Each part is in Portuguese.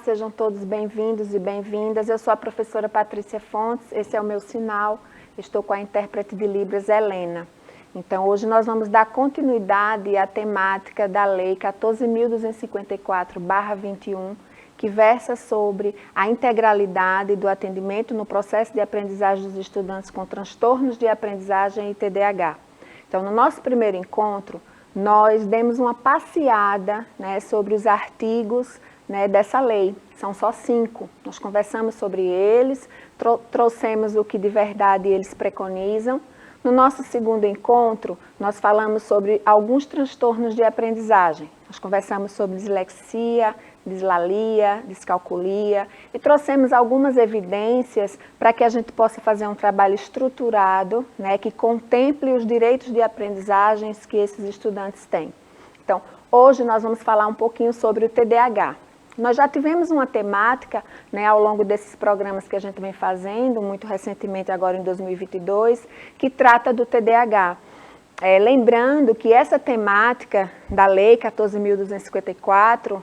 sejam todos bem-vindos e bem-vindas. Eu sou a professora Patrícia Fontes, esse é o meu sinal, estou com a intérprete de Libras, Helena. Então, hoje nós vamos dar continuidade à temática da Lei 14.254/21, que versa sobre a integralidade do atendimento no processo de aprendizagem dos estudantes com transtornos de aprendizagem e TDAH. Então, no nosso primeiro encontro, nós demos uma passeada, sobre os artigos, dessa lei. São só 5. Nós conversamos sobre eles, trouxemos o que de verdade eles preconizam. No nosso segundo encontro, nós falamos sobre alguns transtornos de aprendizagem. Nós conversamos sobre dislexia, dislalia, descalculia e trouxemos algumas evidências para que a gente possa fazer um trabalho estruturado, que contemple os direitos de aprendizagens que esses estudantes têm. Então, hoje nós vamos falar um pouquinho sobre o TDAH. Nós já tivemos uma temática, ao longo desses programas que a gente vem fazendo, muito recentemente agora em 2022, que trata do TDAH. Lembrando que essa temática da Lei 14.254,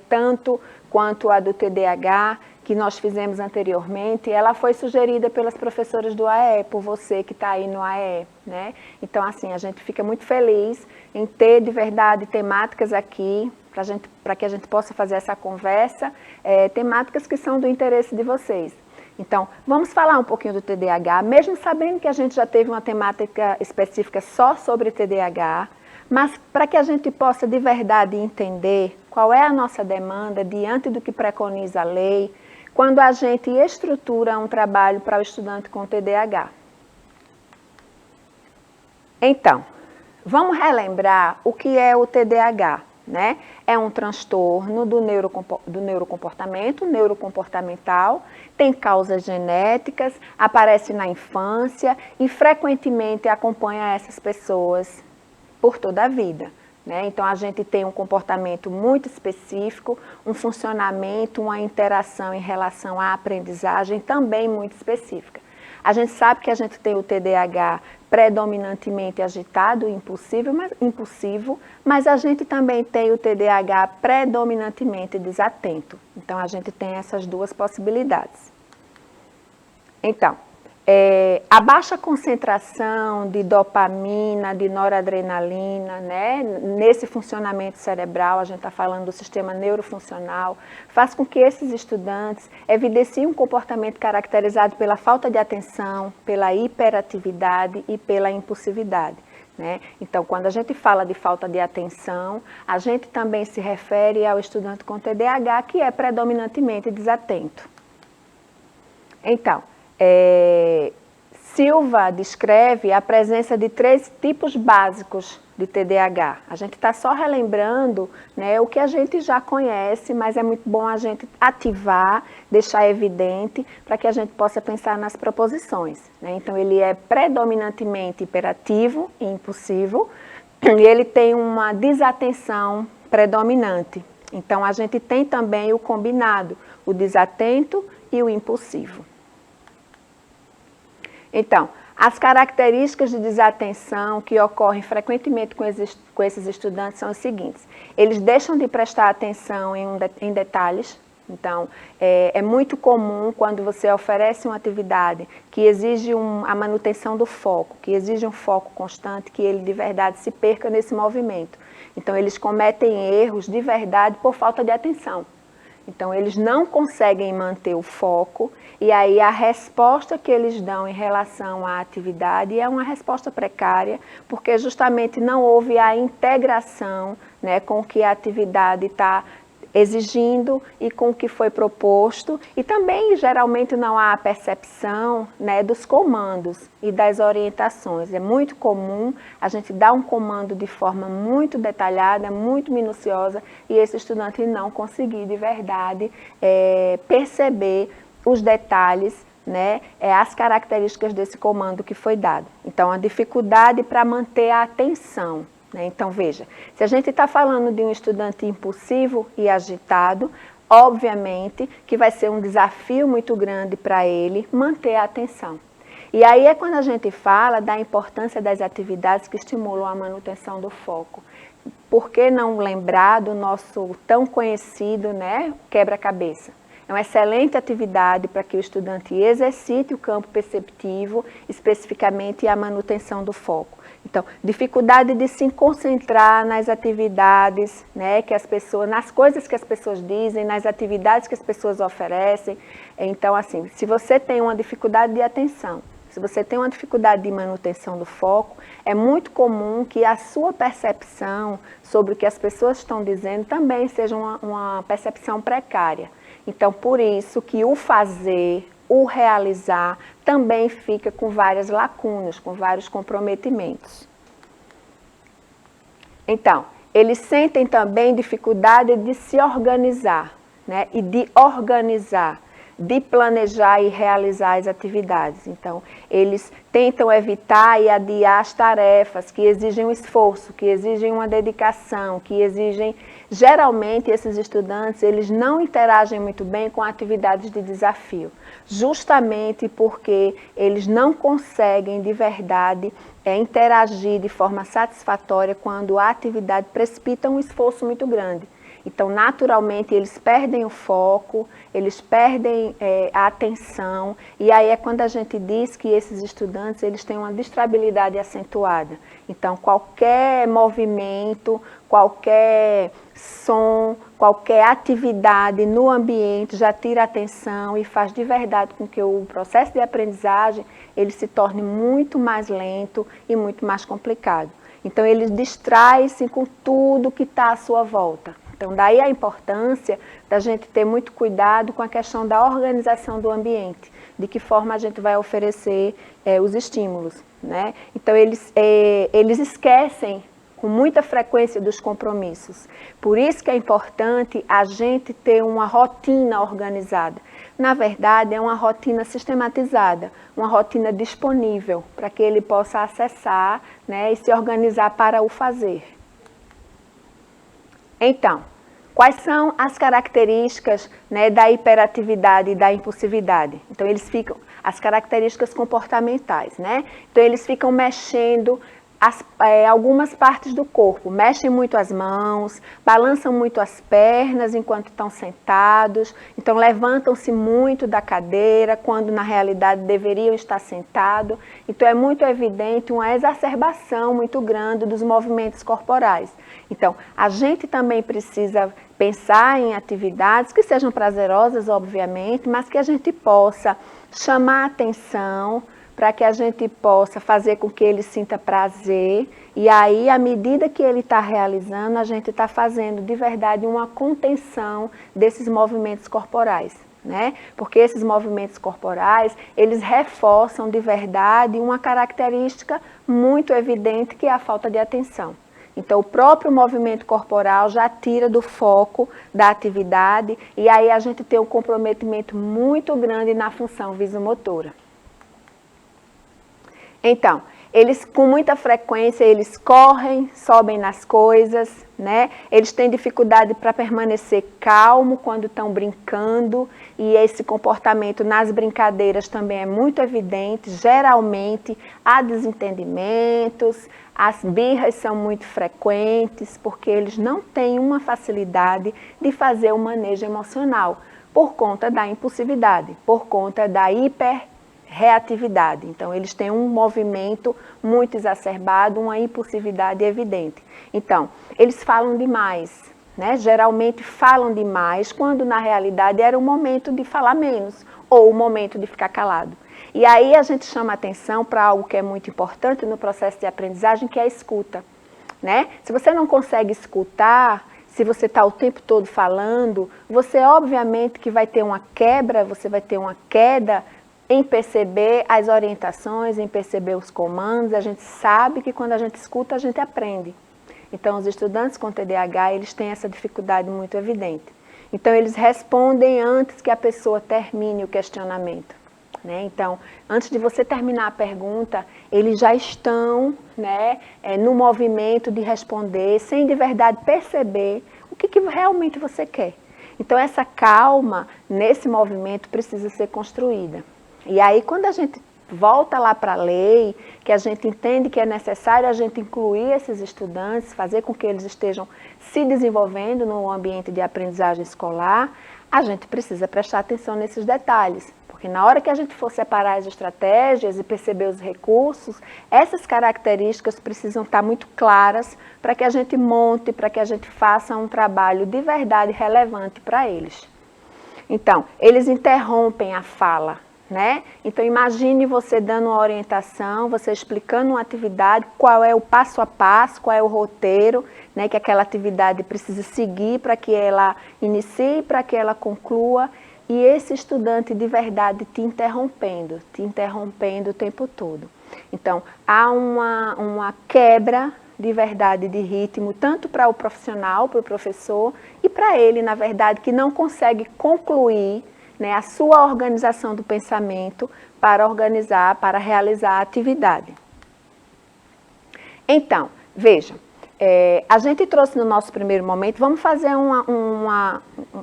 tanto quanto a do TDAH, que nós fizemos anteriormente, ela foi sugerida pelas professoras do AE, por você que está aí no AE. Então, assim, a gente fica muito feliz em ter, de verdade, temáticas aqui, para que a gente possa fazer essa conversa, temáticas que são do interesse de vocês. Então, vamos falar um pouquinho do TDAH, mesmo sabendo que a gente já teve uma temática específica só sobre TDAH, mas para que a gente possa de verdade entender qual é a nossa demanda diante do que preconiza a lei, quando a gente estrutura um trabalho para o estudante com TDAH. Então, vamos relembrar o que é o TDAH. É um transtorno do neurocomportamento, neurocomportamental, tem causas genéticas, aparece na infância e frequentemente acompanha essas pessoas por toda a vida. Então, a gente tem um comportamento muito específico, um funcionamento, uma interação em relação à aprendizagem também muito específica. A gente sabe que a gente tem o TDAH predominantemente agitado e impulsivo, mas a gente também tem o TDAH predominantemente desatento. Então, a gente tem essas duas possibilidades. Então, a baixa concentração de dopamina, de noradrenalina, nesse funcionamento cerebral, a gente está falando do sistema neurofuncional, faz com que esses estudantes evidenciem um comportamento caracterizado pela falta de atenção, pela hiperatividade e pela impulsividade. Então, quando a gente fala de falta de atenção, a gente também se refere ao estudante com TDAH, que é predominantemente desatento. Então, Silva descreve a presença de 3 tipos básicos de TDAH. A gente está só relembrando o que a gente já conhece, mas é muito bom a gente ativar, deixar evidente, para que a gente possa pensar nas proposições. Então, ele é predominantemente hiperativo e impulsivo, e ele tem uma desatenção predominante. Então, a gente tem também o combinado, o desatento e o impulsivo. Então, as características de desatenção que ocorrem frequentemente com esses estudantes são as seguintes. Eles deixam de prestar atenção em detalhes. Então, é muito comum quando você oferece uma atividade que exige a manutenção do foco, que exige um foco constante, que ele de verdade se perca nesse movimento. Então, eles cometem erros de verdade por falta de atenção. Então, eles não conseguem manter o foco e aí a resposta que eles dão em relação à atividade é uma resposta precária, porque justamente não houve a integração com o que a atividade está exigindo e com o que foi proposto, e também geralmente não há a percepção dos comandos e das orientações. É muito comum a gente dar um comando de forma muito detalhada, muito minuciosa, e esse estudante não conseguir de verdade perceber os detalhes, as características desse comando que foi dado. Então, a dificuldade para manter a atenção. Então, veja, se a gente está falando de um estudante impulsivo e agitado, obviamente que vai ser um desafio muito grande para ele manter a atenção. E aí é quando a gente fala da importância das atividades que estimulam a manutenção do foco. por que não lembrar do nosso tão conhecido, né, quebra-cabeça? É uma excelente atividade para que o estudante exercite o campo perceptivo, especificamente a manutenção do foco. Então, dificuldade de se concentrar nas atividades, né, que as pessoas, nas coisas que as pessoas dizem, nas atividades que as pessoas oferecem. Então, assim, se você tem uma dificuldade de atenção, se você tem uma dificuldade de manutenção do foco, é muito comum que a sua percepção sobre o que as pessoas estão dizendo também seja uma percepção precária. Então, por isso que o fazer, o realizar, também fica com várias lacunas, com vários comprometimentos. Então, eles sentem também dificuldade de se organizar, né? E de organizar, de planejar e realizar as atividades. Então, eles tentam evitar e adiar as tarefas que exigem um esforço, que exigem uma dedicação, que exigem... Geralmente, esses estudantes, eles não interagem muito bem com atividades de desafio, justamente porque eles não conseguem, de verdade, interagir de forma satisfatória quando a atividade precipita um esforço muito grande. Então, naturalmente, eles perdem o foco, eles perdem a atenção, e aí é quando a gente diz que esses estudantes eles têm uma distrabilidade acentuada. Então, qualquer movimento, qualquer som, qualquer atividade no ambiente já tira a atenção e faz de verdade com que o processo de aprendizagem ele se torne muito mais lento e muito mais complicado. Então, eles distraem-se com tudo que está à sua volta. Então, daí a importância da gente ter muito cuidado com a questão da organização do ambiente, de que forma a gente vai oferecer os estímulos, né? Então, eles esquecem com muita frequência dos compromissos. Por isso que é importante a gente ter uma rotina organizada. Na verdade, é uma rotina sistematizada, uma rotina disponível para que ele possa acessar, né, e se organizar para o fazer. Então, quais são as características, né, da hiperatividade e da impulsividade? Então, eles ficam, as características comportamentais, né? Então, eles ficam mexendo algumas partes do corpo, mexem muito as mãos, balançam muito as pernas enquanto estão sentados, então levantam-se muito da cadeira, quando na realidade deveriam estar sentados. Então é muito evidente uma exacerbação muito grande dos movimentos corporais. Então, a gente também precisa pensar em atividades que sejam prazerosas, obviamente, mas que a gente possa chamar a atenção, para que a gente possa fazer com que ele sinta prazer, e aí, à medida que ele está realizando, a gente está fazendo de verdade uma contenção desses movimentos corporais, né? Porque esses movimentos corporais, eles reforçam de verdade uma característica muito evidente, que é a falta de atenção. Então, o próprio movimento corporal já tira do foco da atividade, e aí a gente tem um comprometimento muito grande na função visomotora. Então, eles com muita frequência, eles correm, sobem nas coisas, né? Eles têm dificuldade para permanecer calmo quando estão brincando, e esse comportamento nas brincadeiras também é muito evidente. Geralmente há desentendimentos, as birras são muito frequentes, porque eles não têm uma facilidade de fazer o manejo emocional, por conta da impulsividade, por conta da hiperreatividade. Então, eles têm um movimento muito exacerbado, uma impulsividade evidente. Então, eles falam demais, né? Geralmente falam demais, quando na realidade era o momento de falar menos, ou o momento de ficar calado. E aí a gente chama atenção para algo que é muito importante no processo de aprendizagem, que é a escuta, né? Se você não consegue escutar, se você está o tempo todo falando, você obviamente que vai ter uma quebra, você vai ter uma queda em perceber as orientações, em perceber os comandos. A gente sabe que quando a gente escuta, a gente aprende. Então, os estudantes com TDAH, eles têm essa dificuldade muito evidente. Então, eles respondem antes que a pessoa termine o questionamento, né? Então, antes de você terminar a pergunta, eles já estão, né, no movimento de responder, sem de verdade perceber o que realmente você quer. Então, essa calma nesse movimento precisa ser construída. E aí, quando a gente volta lá para a lei, que a gente entende que é necessário a gente incluir esses estudantes, fazer com que eles estejam se desenvolvendo no ambiente de aprendizagem escolar, a gente precisa prestar atenção nesses detalhes. Porque na hora que a gente for separar as estratégias e perceber os recursos, essas características precisam estar muito claras para que a gente monte, para que a gente faça um trabalho de verdade relevante para eles. Então, eles interrompem a fala, né? Então, imagine você dando uma orientação, você explicando uma atividade, qual é o passo a passo, qual é o roteiro, né, que aquela atividade precisa seguir para que ela inicie, para que ela conclua, e esse estudante de verdade te interrompendo o tempo todo. Então, há uma quebra de verdade de ritmo, tanto para o profissional, para o professor, e para ele, na verdade, que não consegue concluir, né, a sua organização do pensamento para organizar, para realizar a atividade. Então, veja, a gente trouxe no nosso primeiro momento, vamos fazer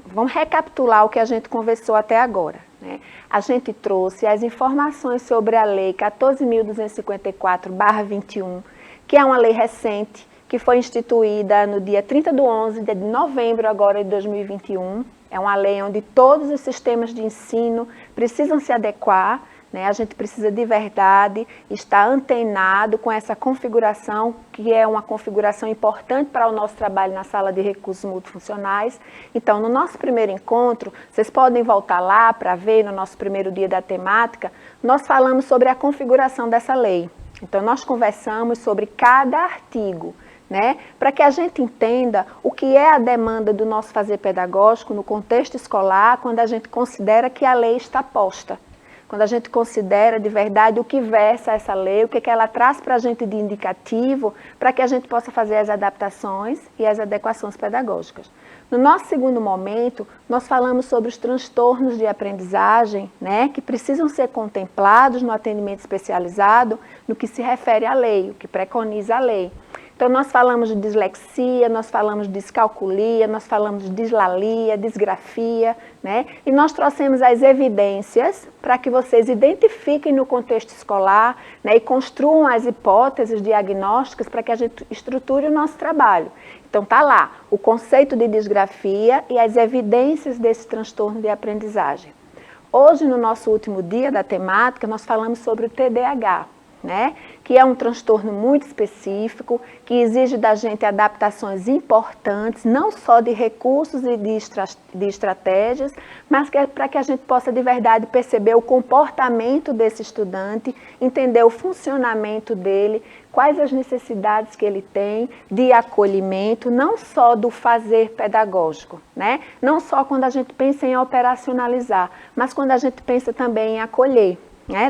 vamos recapitular o que a gente conversou até agora, né? A gente trouxe as informações sobre a Lei 14.254/21, que é uma lei recente, que foi instituída no dia 30/11 de novembro agora de 2021. É uma lei onde todos os sistemas de ensino precisam se adequar, né? A gente precisa de verdade estar antenado com essa configuração, que é uma configuração importante para o nosso trabalho na sala de recursos multifuncionais. Então, no nosso primeiro encontro, vocês podem voltar lá para ver, no nosso primeiro dia da temática, nós falamos sobre a configuração dessa lei. Então, nós conversamos sobre cada artigo, né, para que a gente entenda o que é a demanda do nosso fazer pedagógico no contexto escolar, quando a gente considera que a lei está posta. Quando a gente considera de verdade o que versa essa lei, o que ela traz para a gente de indicativo, para que a gente possa fazer as adaptações e as adequações pedagógicas. No nosso segundo momento, nós falamos sobre os transtornos de aprendizagem, né, que precisam ser contemplados no atendimento especializado no que se refere à lei, o que preconiza a lei. Então, nós falamos de dislexia, nós falamos de descalculia, nós falamos de dislalia, disgrafia, né? E nós trouxemos as evidências para que vocês identifiquem no contexto escolar, né, e construam as hipóteses diagnósticas para que a gente estruture o nosso trabalho. Então, está lá o conceito de disgrafia e as evidências desse transtorno de aprendizagem. Hoje, no nosso último dia da temática, nós falamos sobre o TDAH. Né? Que é um transtorno muito específico, que exige da gente adaptações importantes, não só de recursos e de estratégias, mas que é para que a gente possa de verdade perceber o comportamento desse estudante, entender o funcionamento dele, quais as necessidades que ele tem de acolhimento, não só do fazer pedagógico, né? Não só quando a gente pensa em operacionalizar, mas quando a gente pensa também em acolher.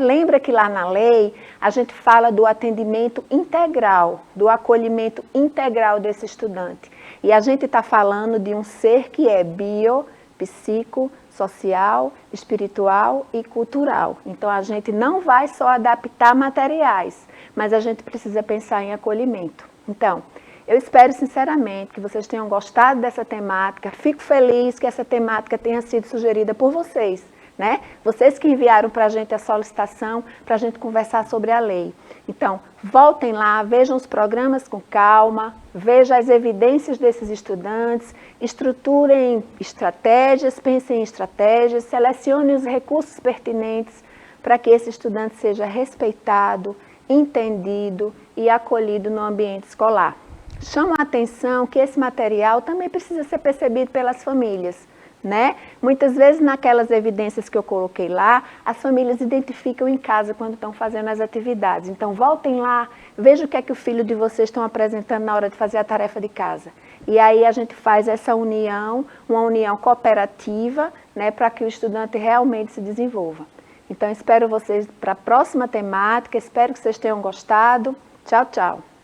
Lembra que lá na lei a gente fala do atendimento integral, do acolhimento integral desse estudante. E a gente está falando de um ser que é bio, psico, social, espiritual e cultural. Então a gente não vai só adaptar materiais, mas a gente precisa pensar em acolhimento. Então, eu espero sinceramente que vocês tenham gostado dessa temática. Fico feliz que essa temática tenha sido sugerida por vocês. Né? Vocês que enviaram para a gente a solicitação para a gente conversar sobre a lei. Então, voltem lá, vejam os programas com calma, vejam as evidências desses estudantes, estruturem estratégias, pensem em estratégias, selecionem os recursos pertinentes para que esse estudante seja respeitado, entendido e acolhido no ambiente escolar. Chamo a atenção que esse material também precisa ser percebido pelas famílias. Né? Muitas vezes naquelas evidências que eu coloquei lá, as famílias identificam em casa quando estão fazendo as atividades. Então voltem lá, vejam o que é que o filho de vocês estão apresentando na hora de fazer a tarefa de casa. E aí a gente faz essa união, uma união cooperativa, né, para que o estudante realmente se desenvolva. Então espero vocês para a próxima temática, espero que vocês tenham gostado. Tchau, tchau.